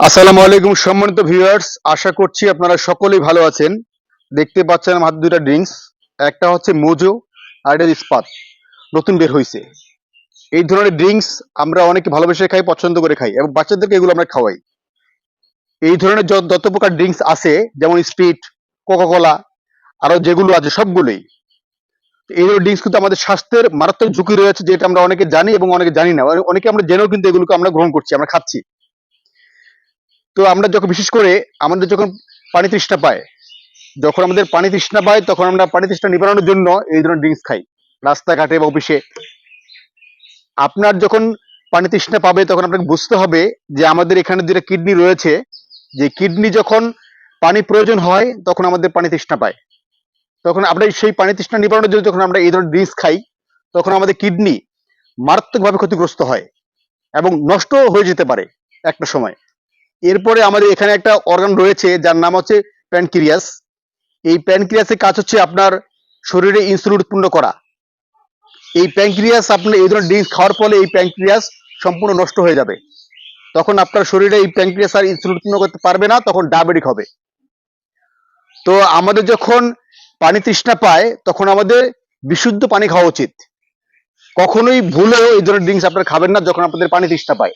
আসসালামু আলাইকুম সম্মানিত ভিউয়ার্স, আশা করছি আপনারা সকলেই ভালো আছেন। দেখতে পাচ্ছেন আমার হাতে দুইটা ড্রিঙ্কস, একটা হচ্ছে মোজো আর একটা ইস্পাত, নতুন বের হয়েছে। এই ধরনের ড্রিঙ্কস আমরা অনেকে ভালোবেসে খাই, পছন্দ করে খাই এবং বাচ্চাদেরকে এগুলো আমরা খাওয়াই। এই ধরনের যত প্রকার ড্রিঙ্কস আছে, যেমন স্পিড, কোকা-কোলা, আরো যেগুলো আছে সবগুলোই, এই ড্রিঙ্কস কিন্তু আমাদের স্বাস্থ্যের মারাত্মক ঝুঁকি রয়েছে, যেটা আমরা অনেকে জানি এবং অনেকে জানি না। অনেকে আমরা জেনেও কিন্তু এগুলোকে আমরা গ্রহণ করছি, আমরা খাচ্ছি। তো আমরা যখন বিশেষ করে আমাদের যখন পানি তৃষ্ণা পায়, তখন আমরা পানি তৃষ্ণা নিবারণের জন্য এই ধরনের ড্রিঙ্কস খাই রাস্তাঘাটে বা অফিসে। আপনার যখন পানি তৃষ্ণা পাবে তখন আপনাকে বুঝতে হবে যে আমাদের এখানে যেটা কিডনি রয়েছে, যে কিডনি যখন পানি প্রয়োজন হয় তখন আমাদের পানি তৃষ্ণা পায়। তখন আমরা সেই পানি তৃষ্ণা নিবারণের জন্য যখন আমরা এই ধরনের ড্রিঙ্কস খাই, তখন আমাদের কিডনি মারাত্মকভাবে ক্ষতিগ্রস্ত হয় এবং নষ্ট হয়ে যেতে পারে একটা সময়। এরপরে আমাদের এখানে একটা অর্গান রয়েছে যার নাম হচ্ছে প্যানক্রিয়াস। এই প্যানক্রিয়াসের কাজ হচ্ছে আপনার শরীরে ইনসুলিন উৎপন্ন করা। এই প্যানক্রিয়াস আপনার এই ধরনের ড্রিঙ্কস খাওয়ার ফলে এই প্যানক্রিয়াস সম্পূর্ণ নষ্ট হয়ে যাবে। তখন আপনার শরীরে এই প্যানক্রিয়াস আর ইনসুলিন উৎপন্ন করতে পারবে না, তখন ডায়াবেটিক হবে। তো আমাদের যখন পানি তৃষ্ণা পায় তখন আমাদের বিশুদ্ধ পানি খাওয়া উচিত। কখনোই ভুলেও এই ধরনের ড্রিঙ্কস আপনারা খাবেন না যখন আপনাদের পানি তৃষ্ণা পায়।